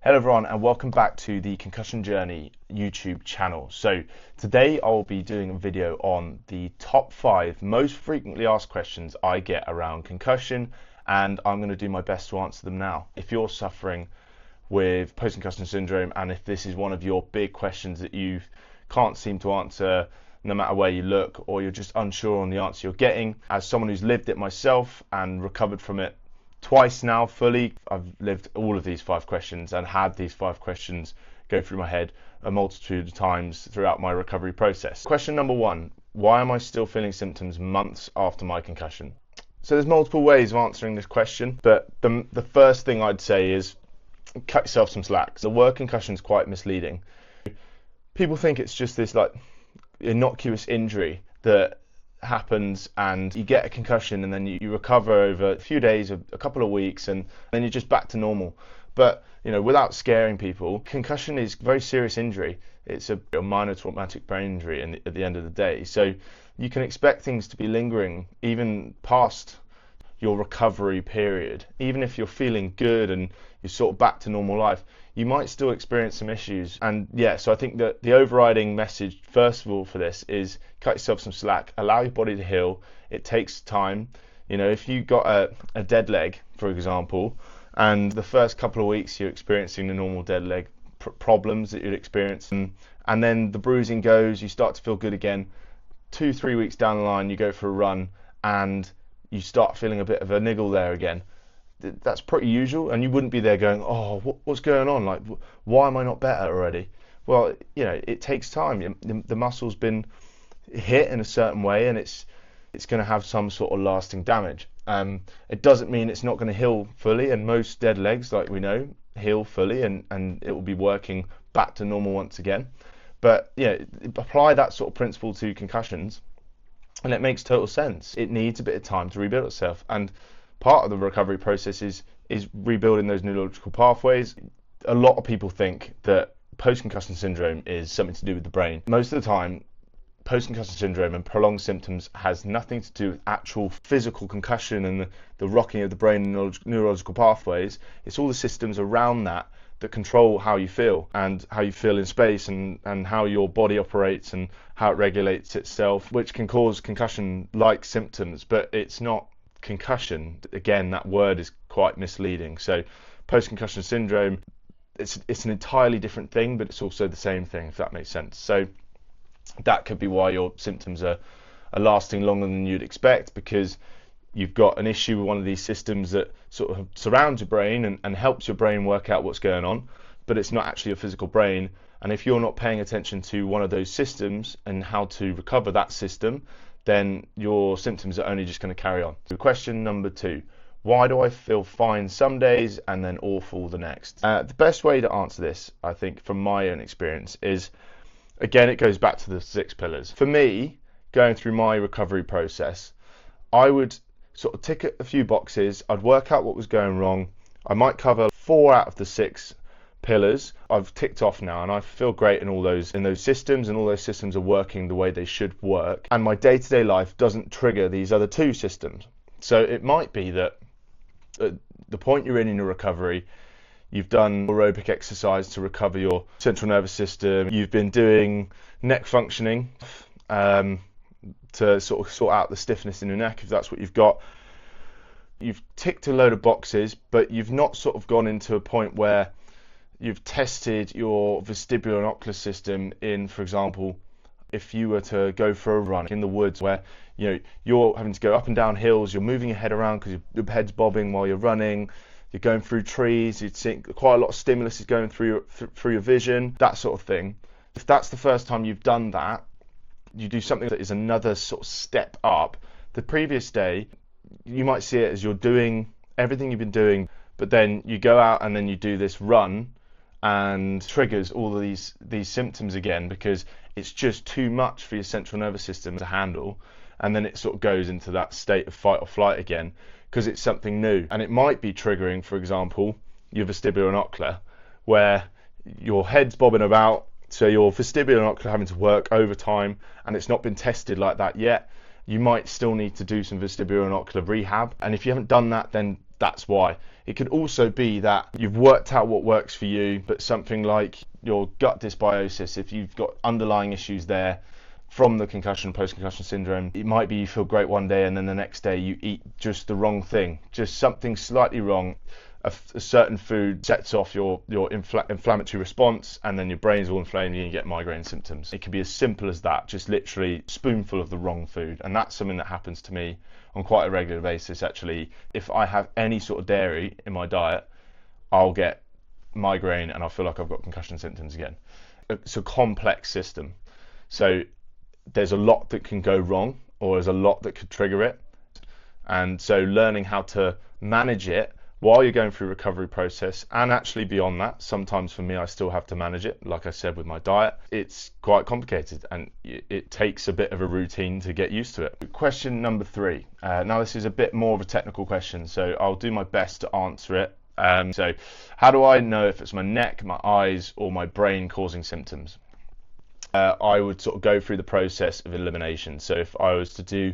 Hello everyone and welcome back to the Concussion Journey YouTube channel. So today I'll be doing a video on the top 5 most frequently asked questions I get around concussion, and I'm going to do my best to answer them now. If you're suffering with post concussion syndrome and if this is one of your big questions that you can't seem to answer no matter where you look, or you're just unsure on the answer you're getting, as someone who's lived it myself and recovered from it twice now fully, I've lived all of these 5 questions and had these 5 questions go through my head a multitude of times throughout my recovery process. Question number 1, why am I still feeling symptoms months after my concussion? So there's multiple ways of answering this question, but the first thing I'd say is cut yourself some slack. The word concussion is quite misleading. People think it's just this like innocuous injury that happens and you get a concussion and then you recover over a few days, a couple of weeks, and then you're just back to normal. But without scaring people, concussion is a very serious injury. It's a minor traumatic brain injury at the end of the day. So you can expect things to be lingering even past your recovery period. Even if you're feeling good and you're sort of back to normal life, you might still experience some issues. And yeah, so I think that the overriding message, first of all, for this is cut yourself some slack, allow your body to heal. It takes time. If you got a dead leg, for example, and the first couple of weeks you're experiencing the normal dead leg problems that you'd experience, and then the bruising goes, you start to feel good again. 2-3 weeks down the line, you go for a run and you start feeling a bit of a niggle there again. That's pretty usual, and you wouldn't be there going, oh, what's going on? Like, why am I not better already? Well, it takes time. The muscle's been hit in a certain way, and it's going to have some sort of lasting damage. It doesn't mean it's not going to heal fully, and most dead legs, like we know, heal fully, and it will be working back to normal once again. But apply that sort of principle to concussions, and it makes total sense. It needs a bit of time to rebuild itself, and part of the recovery process is rebuilding those neurological pathways. A lot of people think that post-concussion syndrome is something to do with the brain. Most of the time, post-concussion syndrome and prolonged symptoms has nothing to do with actual physical concussion and the rocking of the brain and neurological pathways. It's all the systems around that control how you feel and how you feel in space, and how your body operates and how it regulates itself, which can cause concussion-like symptoms, but it's not concussion. Again, that word is quite misleading. So post-concussion syndrome, it's an entirely different thing, but it's also the same thing, if that makes sense. So that could be why your symptoms are lasting longer than you'd expect, because you've got an issue with one of these systems that sort of surrounds your brain and helps your brain work out what's going on, but it's not actually your physical brain. And if you're not paying attention to one of those systems and how to recover that system, then your symptoms are only just going to carry on. So question number 2, why do I feel fine some days and then awful the next? The best way to answer this, I think, from my own experience is, again, it goes back to the 6 pillars. For me, going through my recovery process, I would sort of tick a few boxes. I'd work out what was going wrong. I might cover 4 out of the 6 pillars I've ticked off now, and I feel great in those systems, and all those systems are working the way they should work, and my day-to-day life doesn't trigger these other 2 systems. So it might be that at the point you're in your recovery, you've done aerobic exercise to recover your central nervous system, you've been doing neck functioning to sort of sort out the stiffness in your neck, if that's what you've got. You've ticked a load of boxes, but you've not sort of gone into a point where you've tested your vestibular and ocular system in, for example, if you were to go for a run in the woods where you're having to go up and down hills, you're moving your head around because your head's bobbing while you're running, you're going through trees, you'd think quite a lot of stimulus is going through your vision, that sort of thing. If that's the first time you've done that, you do something that is another sort of step up. The previous day, you might see it as you're doing everything you've been doing, but then you go out and then you do this run and triggers all of these symptoms again, because it's just too much for your central nervous system to handle, and then it sort of goes into that state of fight or flight again because it's something new. And it might be triggering, for example, your vestibular and ocular, where your head's bobbing about, so your vestibular and ocular having to work overtime, and it's not been tested like that yet. You might still need to do some vestibular and ocular rehab, and if you haven't done that, then that's why. It could also be that you've worked out what works for you, but something like your gut dysbiosis, if you've got underlying issues there from the concussion, post-concussion syndrome, it might be you feel great one day and then the next day you eat just the wrong thing, just something slightly wrong. A certain food sets off your inflammatory response, and then your brain's all inflamed and you get migraine symptoms. It can be as simple as that, just literally a spoonful of the wrong food. And that's something that happens to me on quite a regular basis, actually. If I have any sort of dairy in my diet, I'll get migraine and I'll feel like I've got concussion symptoms again. It's a complex system. So there's a lot that can go wrong, or there's a lot that could trigger it. And so learning how to manage it while you're going through the recovery process, and actually beyond that, sometimes for me I still have to manage it, like I said with my diet. It's quite complicated and it takes a bit of a routine to get used to it. Question number 3. Now this is a bit more of a technical question, so I'll do my best to answer it. So how do I know if it's my neck, my eyes, or my brain causing symptoms? I would sort of go through the process of elimination. So if I was to do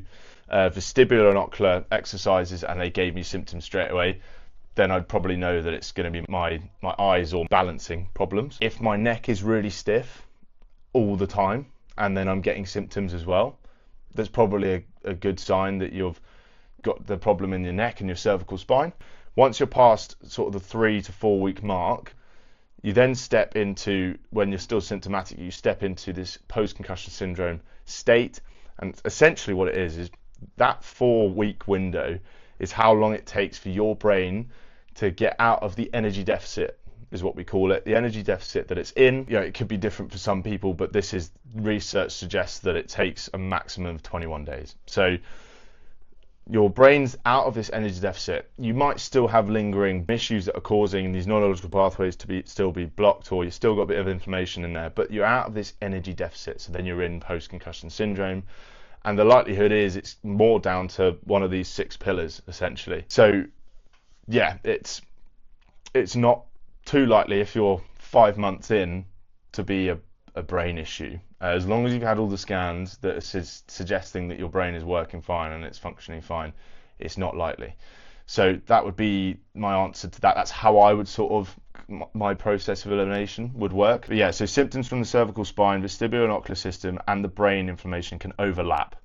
vestibular and ocular exercises and they gave me symptoms straight away, then I'd probably know that it's going to be my eyes or balancing problems. If my neck is really stiff all the time and then I'm getting symptoms as well, that's probably a good sign that you've got the problem in your neck and your cervical spine. Once you're past sort of the 3 to 4 week mark, you then step into, when you're still symptomatic, you step into this post-concussion syndrome state. And essentially what it is that 4 week window is how long it takes for your brain to get out of the energy deficit, is what we call it. The energy deficit that it's in, it could be different for some people, but this is, research suggests that it takes a maximum of 21 days. So your brain's out of this energy deficit. You might still have lingering issues that are causing these neurological pathways to still be blocked, or you still got a bit of inflammation in there, but you're out of this energy deficit. So then you're in post-concussion syndrome. And the likelihood is it's more down to one of these 6 pillars, essentially. So yeah, it's not too likely if you're 5 months in to be a brain issue. As long as you've had all the scans that are suggesting that your brain is working fine and it's functioning fine, it's not likely. So that would be my answer to that. That's how I would sort of, my process of elimination would work. But yeah, so symptoms from the cervical spine, vestibular and ocular system, and the brain inflammation can overlap.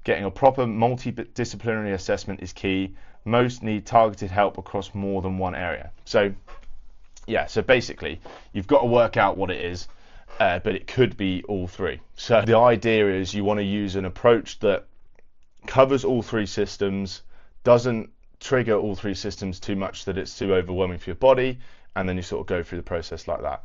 Getting a proper multidisciplinary assessment is key. Most need targeted help across more than one area. So yeah, so basically you've got to work out what it is, but it could be all 3. So the idea is you want to use an approach that covers all 3 systems, doesn't trigger all 3 systems too much that it's too overwhelming for your body, and then you sort of go through the process like that.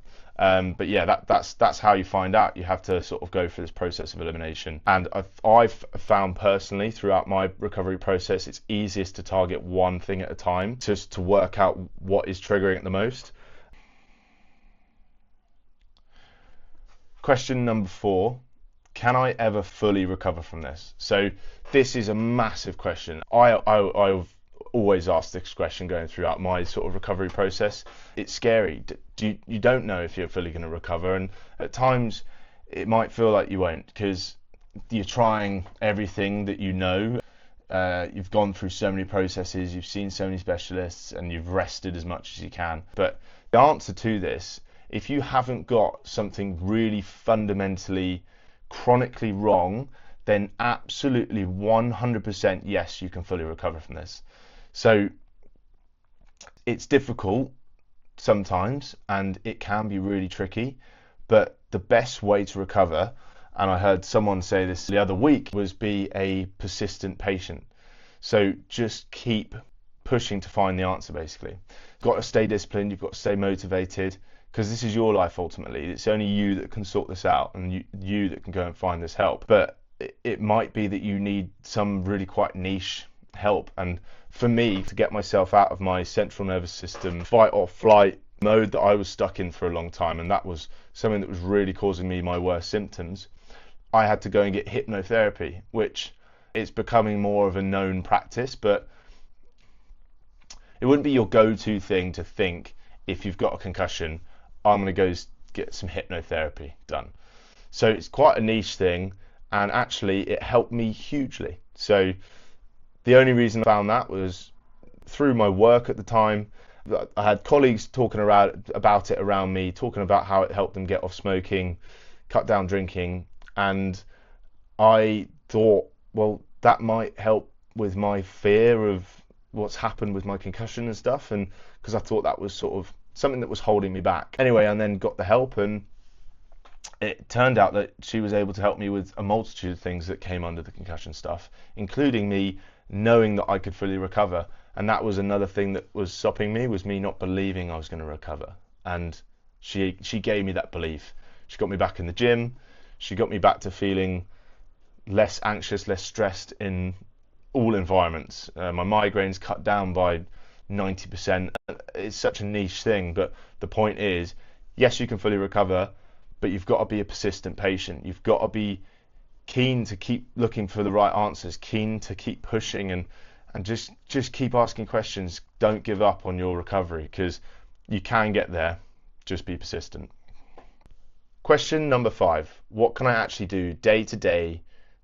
But yeah, that's how you find out. You have to sort of go through this process of elimination. And I've found personally throughout my recovery process, it's easiest to target one thing at a time, just to work out what is triggering it the most. Question number 4, can I ever fully recover from this? So this is a massive question. I've always asked this question going throughout my sort of recovery process. It's scary. You don't know if you're fully going to recover, and at times it might feel like you won't, because you're trying everything that you know. You've gone through so many processes, you've seen so many specialists, and you've rested as much as you can. But the answer to this, if you haven't got something really fundamentally, chronically wrong, then absolutely 100% yes, you can fully recover from this. So it's difficult sometimes and it can be really tricky, but the best way to recover, and I heard someone say this the other week, was be a persistent patient. So just keep pushing to find the answer, basically. You've got to stay disciplined, you've got to stay motivated, because this is your life ultimately. It's only you that can sort this out, and you that can go and find this help. But it might be that you need some really quite niche help. And for me, to get myself out of my central nervous system fight or flight mode that I was stuck in for a long time, and that was something that was really causing me my worst symptoms, I had to go and get hypnotherapy, which is becoming more of a known practice, but it wouldn't be your go-to thing to think, if you've got a concussion, I'm going to go get some hypnotherapy done. So it's quite a niche thing, and actually it helped me hugely. So the only reason I found that was through my work at the time. I had colleagues talking about it around me, talking about how it helped them get off smoking, cut down drinking, and I thought, well, that might help with my fear of what's happened with my concussion and stuff, and because I thought that was sort of something that was holding me back. Anyway, I then got the help, and it turned out that she was able to help me with a multitude of things that came under the concussion stuff, including me knowing that I could fully recover. And that was another thing that was stopping me, was me not believing I was going to recover. And she gave me that belief. She got me back in the gym. She got me back to feeling less anxious, less stressed in all environments. My migraines cut down by 90%. It's such a niche thing, but the point is, yes, you can fully recover, but you've got to be a persistent patient. You've got to be keen to keep looking for the right answers, keen to keep pushing, and just keep asking questions. Don't give up on your recovery, because you can get there. Just be persistent. Question number 5. What can I actually do day to day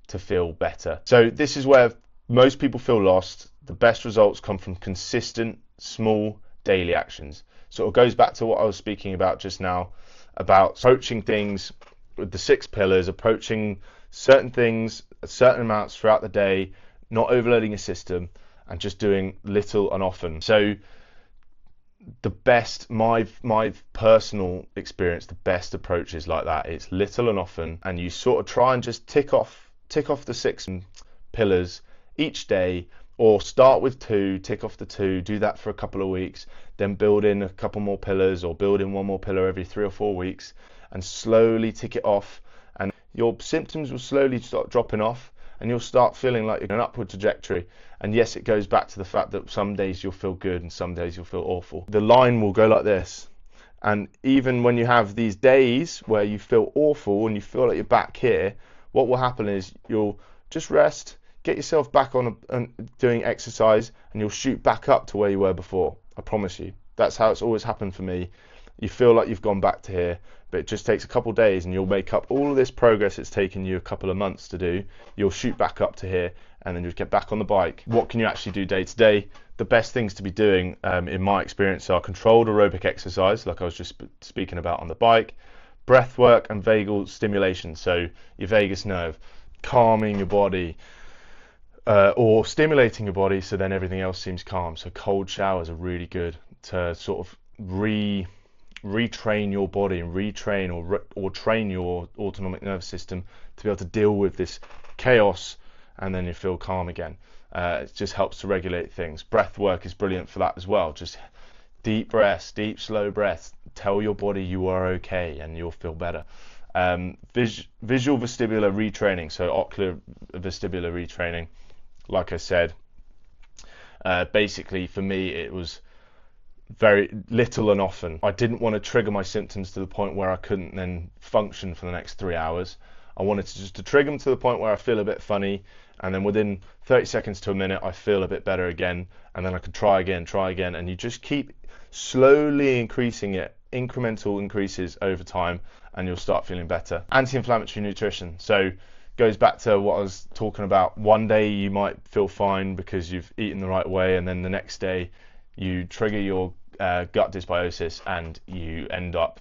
to feel better? So this is where most people feel lost. The best results come from consistent, small, daily actions. So it goes back to what I was speaking about just now, about approaching things with the 6 pillars, approaching certain things at certain amounts throughout the day, not overloading a system, and just doing little and often. So the best, my personal experience, the best approach is like that. It's little and often, and you sort of try and just tick off the 6 pillars each day, or start with 2, tick off the 2, do that for a couple of weeks, then build in a couple more pillars, or build in one more pillar every 3 or 4 weeks, and slowly tick it off, and your symptoms will slowly start dropping off, and you'll start feeling like you're on an upward trajectory. And yes, it goes back to the fact that some days you'll feel good and some days you'll feel awful. The line will go like this, and even when you have these days where you feel awful and you feel like you're back here, what will happen is you'll just rest, get yourself back on doing exercise, and you'll shoot back up to where you were before. I promise you. That's how it's always happened for me. You feel like you've gone back to here, but it just takes a couple of days, and you'll make up all of this progress it's taken you a couple of months to do. You'll shoot back up to here, and then you'll get back on the bike. What can you actually do day to day? The best things to be doing, in my experience, are controlled aerobic exercise, like I was just speaking about on the bike, breath work, and vagal stimulation. So your vagus nerve, calming your body, or stimulating your body, so then everything else seems calm. So cold showers are really good to sort of retrain your body and retrain or train your autonomic nervous system to be able to deal with this chaos, and then you feel calm again. It just helps to regulate things. Breath work is brilliant for that as well. Just deep breaths, deep slow breaths. Tell your body you are okay, and you'll feel better. Visual vestibular retraining, so ocular vestibular retraining. Like I said, basically for me it was very little and often. I didn't want to trigger my symptoms to the point where I couldn't then function for the next 3 hours. I wanted to trigger them to the point where I feel a bit funny, and then within 30 seconds to a minute I feel a bit better again, and then I could try again, and you just keep slowly increasing it, incremental increases over time, and you'll start feeling better. Anti-inflammatory nutrition, so goes back to what I was talking about. One day you might feel fine because you've eaten the right way, and then the next day you trigger your gut dysbiosis and you end up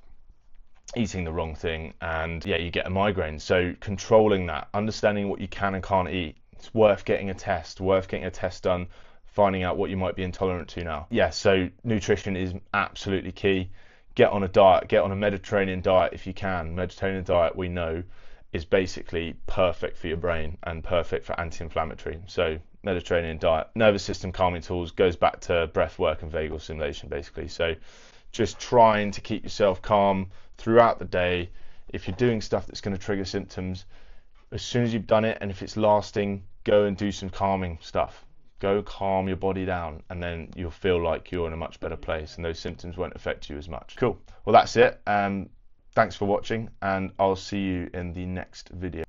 eating the wrong thing, and yeah, you get a migraine. So controlling that, understanding what you can and can't eat. It's worth getting a test done, finding out what you might be intolerant to now. Yeah, so nutrition is absolutely key. Get on a diet, get on a Mediterranean diet if you can. Mediterranean diet, we know, is basically perfect for your brain and perfect for anti-inflammatory. So Mediterranean diet, nervous system calming tools, goes back to breath work and vagal stimulation basically. So just trying to keep yourself calm throughout the day. If you're doing stuff that's going to trigger symptoms, as soon as you've done it, and if it's lasting, go and do some calming stuff. Go calm your body down, and then you'll feel like you're in a much better place, and those symptoms won't affect you as much. Cool. Well, that's it. Thanks for watching, and I'll see you in the next video.